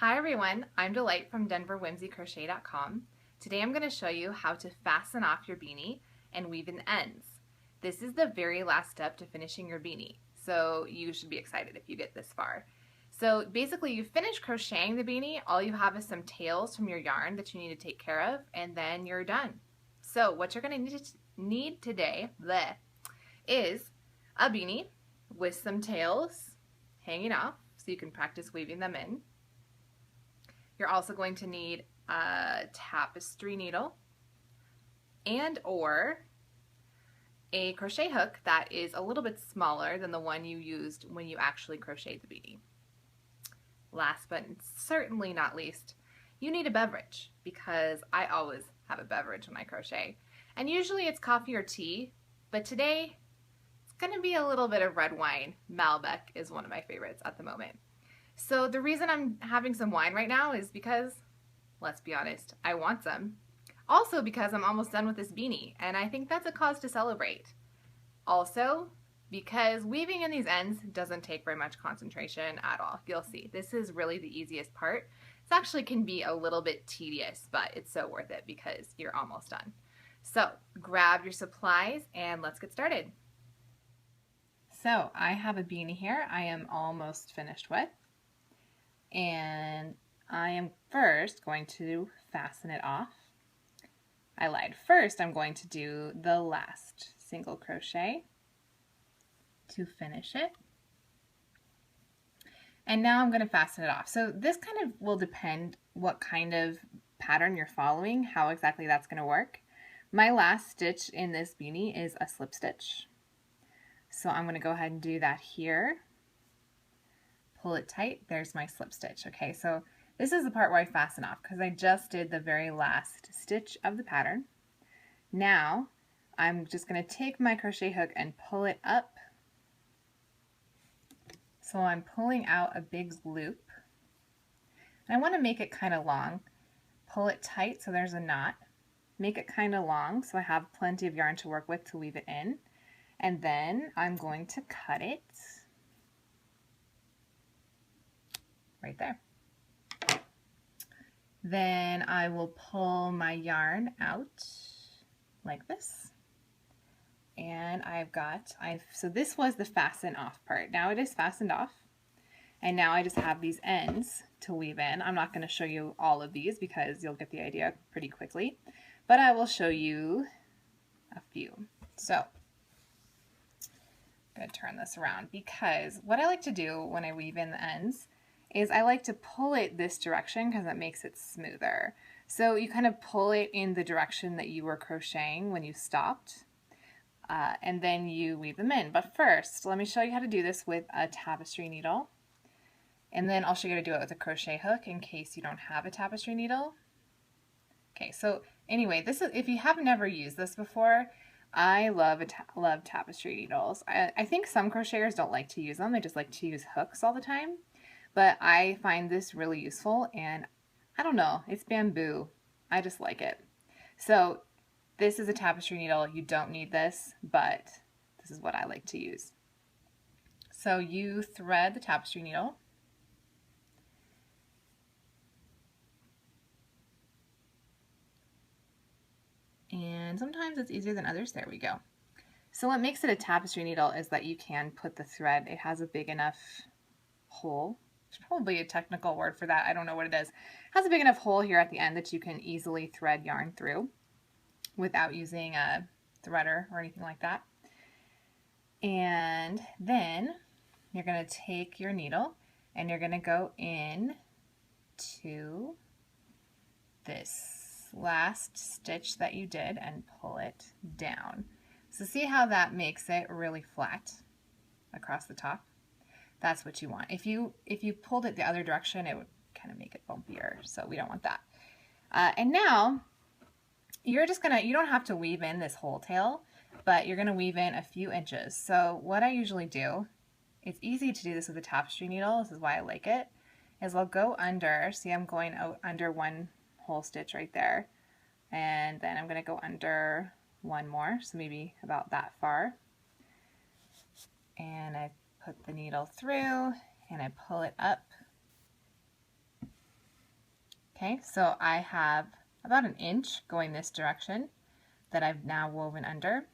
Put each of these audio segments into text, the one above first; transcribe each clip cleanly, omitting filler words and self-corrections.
Hi everyone, I'm Delight from DenverWhimsyCrochet.com. Today I'm going to show you how to fasten off your beanie and weave in the ends. This is the very last step to finishing your beanie, so you should be excited if you get this far. So basically you finish crocheting the beanie, all you have is some tails from your yarn that you need to take care of, and then you're done. So what you're going to need today is a beanie with some tails hanging off so you can practice weaving them in. You're also going to need a tapestry needle and or a crochet hook that is a little bit smaller than the one you used when you actually crocheted the beanie. Last but certainly not least, you need a beverage, because I always have a beverage when I crochet. And usually it's coffee or tea, but today it's going to be a little bit of red wine. Malbec is one of my favorites at the moment. So the reason I'm having some wine right now is because, let's be honest, I want some. Also because I'm almost done with this beanie, and I think that's a cause to celebrate. Also because weaving in these ends doesn't take very much concentration at all. You'll see, this is really the easiest part. This actually can be a little bit tedious, but it's so worth it because you're almost done. So grab your supplies and let's get started. So I have a beanie here I am almost finished with. And I am first going to fasten it off. I lied. First, I'm going to do the last single crochet to finish it. And now I'm going to fasten it off. So this kind of will depend what kind of pattern you're following, how exactly that's going to work. My last stitch in this beanie is a slip stitch. So I'm going to go ahead and do that here. Pull it tight, there's my slip stitch. Okay, so this is the part where I fasten off because I just did the very last stitch of the pattern. Now I'm just going to take my crochet hook and pull it up. So I'm pulling out a big loop. And I want to make it kind of long. Pull it tight so there's a knot. Make it kind of long so I have plenty of yarn to work with to weave it in. And then I'm going to cut it right there. Then I will pull my yarn out like this. And so this was the fasten off part. Now it is fastened off. And now I just have these ends to weave in. I'm not going to show you all of these because you'll get the idea pretty quickly, but I will show you a few. So I'm going to turn this around because what I like to do when I weave in the ends is I like to pull it this direction because it makes it smoother. So you kind of pull it in the direction that you were crocheting when you stopped, and then you weave them in. But first, let me show you how to do this with a tapestry needle, and then I'll show you how to do it with a crochet hook in case you don't have a tapestry needle. Okay, so anyway, this is, if you have never used this before, I love tapestry needles. I think some crocheters don't like to use them, they just like to use hooks all the time. But I find this really useful, and I don't know, it's bamboo. I just like it. So this is a tapestry needle. You don't need this, but this is what I like to use. So you thread the tapestry needle. And sometimes it's easier than others. There we go. So what makes it a tapestry needle is that you can put the thread, it has a big enough hole. There's probably a technical word for that. I don't know what it is. It has a big enough hole here at the end that you can easily thread yarn through without using a threader or anything like that. And then you're going to take your needle and you're going to go in to this last stitch that you did and pull it down. So see how that makes it really flat across the top? That's what you want. If you pulled it the other direction, it would kind of make it bumpier, so we don't want that. And now you're just gonna, you don't have to weave in this whole tail, but you're gonna weave in a few inches. So what I usually do, it's easy to do this with a tapestry needle, this is why I like it, is I'll go under, see I'm going out under one whole stitch right there, and then I'm gonna go under one more, so maybe about that far. And I put the needle through and I pull it up Okay, so I have about an inch going this direction that I've now woven under.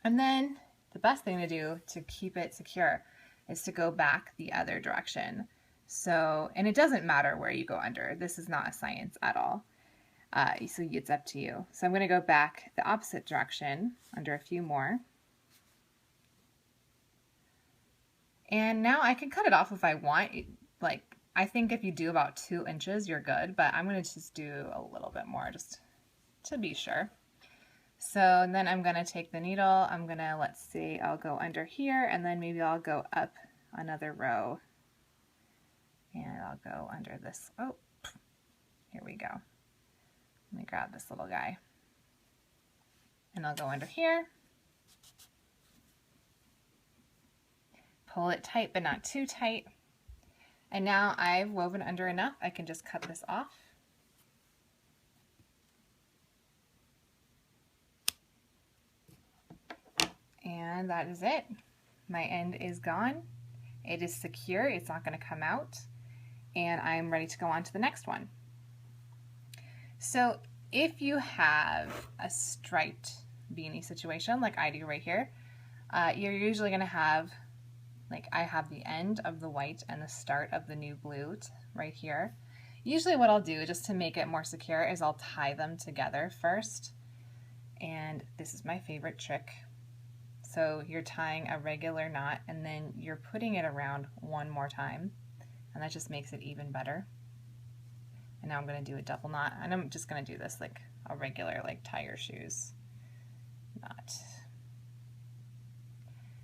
And then the best thing to do to keep it secure is to go back the other direction. So, and it doesn't matter where you go under. This is not a science at all. So it's up to you. So I'm going to go back the opposite direction under a few more. And now I can cut it off if I want. Like, I think if you do about 2 inches, you're good, but I'm going to just do a little bit more just to be sure. So then I'm going to take the needle, I'm going to, let's see, I'll go under here, and then maybe I'll go up another row. And I'll go under this, oh, here we go. Let me grab this little guy. And I'll go under here. Pull it tight, but not too tight. And now I've woven under enough, I can just cut this off. And that is it. My end is gone. It is secure, it's not going to come out. And I'm ready to go on to the next one. So if you have a striped beanie situation like I do right here, you're usually going to have, like I have the end of the white and the start of the new blue right here. Usually what I'll do just to make it more secure is I'll tie them together first. And this is my favorite trick. So you're tying a regular knot and then you're putting it around one more time, and that just makes it even better. And now I'm going to do a double knot, and I'm just going to do this like a regular, like tie your shoes knot.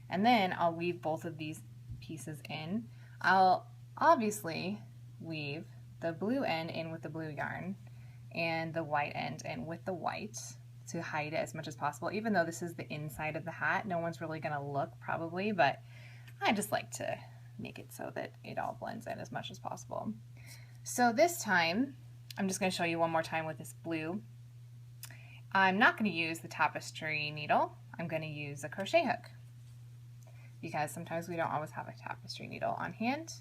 And then I'll weave both of these pieces in. I'll obviously weave the blue end in with the blue yarn and the white end in with the white to hide it as much as possible. Even though this is the inside of the hat, no one's really going to look probably, but I just like to make it so that it all blends in as much as possible. So this time, I'm just going to show you one more time with this blue. I'm not going to use the tapestry needle. I'm going to use a crochet hook, because sometimes we don't always have a tapestry needle on hand.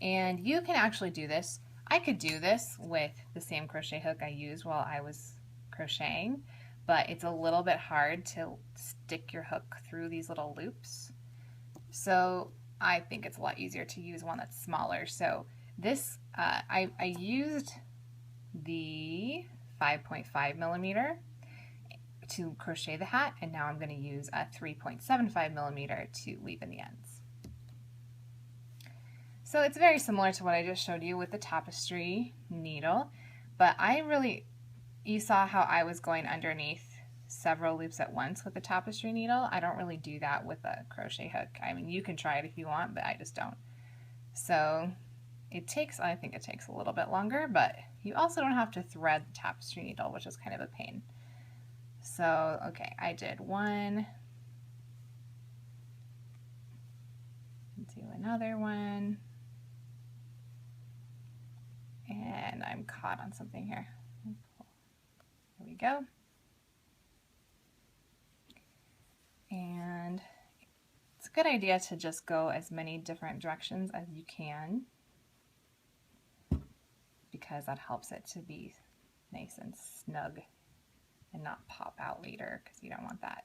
And you can actually do this. I could do this with the same crochet hook I used while I was crocheting, but it's a little bit hard to stick your hook through these little loops. So I think it's a lot easier to use one that's smaller. So this, I used the 5.5 millimeter to crochet the hat, and now I'm going to use a 3.75 millimeter to weave in the ends. So it's very similar to what I just showed you with the tapestry needle, but you saw how I was going underneath several loops at once with the tapestry needle. I don't really do that with a crochet hook. I mean, you can try it if you want, but I just don't. So I think it takes a little bit longer, but you also don't have to thread the tapestry needle, which is kind of a pain. So, okay, I did one. Do another one. And I'm caught on something here. There we go. And it's a good idea to just go as many different directions as you can, because that helps it to be nice and snug and not pop out later, because you don't want that.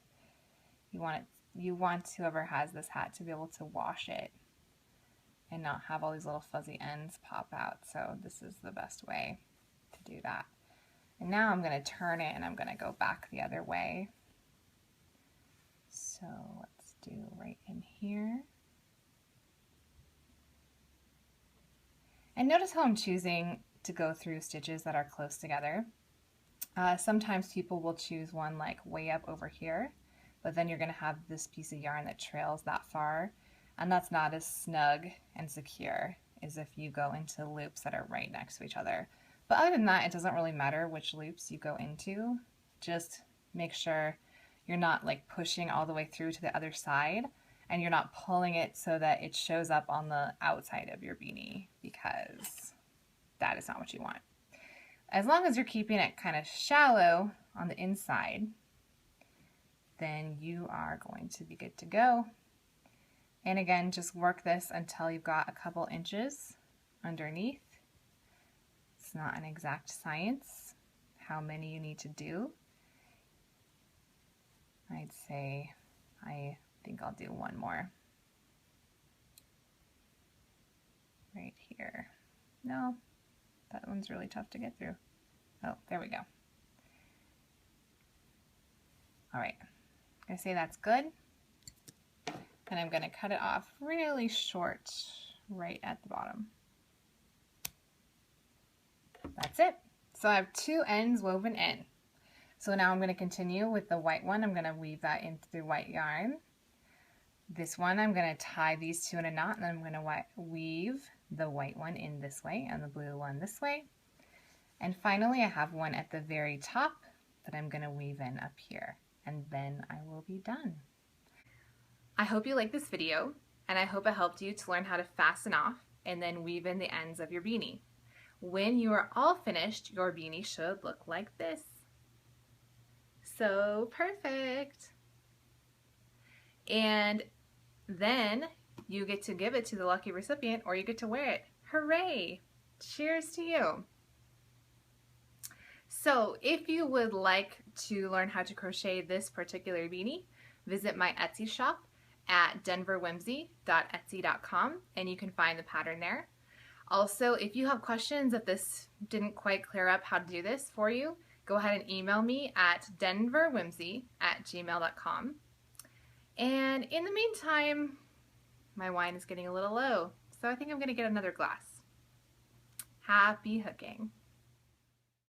You want whoever has this hat to be able to wash it and not have all these little fuzzy ends pop out. So this is the best way to do that. And now I'm going to turn it and I'm going to go back the other way. So let's do right in here. And notice how I'm choosing to go through stitches that are close together. Sometimes people will choose one like way up over here, but then you're going to have this piece of yarn that trails that far, and that's not as snug and secure as if you go into loops that are right next to each other. But other than that, it doesn't really matter which loops you go into. Just make sure you're not like pushing all the way through to the other side, and you're not pulling it so that it shows up on the outside of your beanie, because that is not what you want. As long as you're keeping it kind of shallow on the inside, then you are going to be good to go. And again, just work this until you've got a couple inches underneath. It's not an exact science how many you need to do. I'd say I think I'll do one more right here. No, that one's really tough to get through. Oh, there we go. All right, I'm gonna say that's good. And I'm gonna cut it off really short right at the bottom. That's it. So I have 2 ends woven in. So now I'm going to continue with the white one. I'm going to weave that into the white yarn. This one I'm going to tie these 2 in a knot, and then I'm going to weave the white one in this way and the blue one this way. And finally I have one at the very top that I'm going to weave in up here, and then I will be done. I hope you liked this video, and I hope it helped you to learn how to fasten off and then weave in the ends of your beanie. When you are all finished, your beanie should look like this. So perfect. And then you get to give it to the lucky recipient, or you get to wear it. Hooray! Cheers to you. So if you would like to learn how to crochet this particular beanie, visit my Etsy shop at denverwhimsy.etsy.com, and you can find the pattern there. Also, if you have questions, if this didn't quite clear up how to do this for you, go ahead and email me at denverwhimsy@gmail.com. And in the meantime, my wine is getting a little low, so I think I'm going to get another glass. Happy hooking!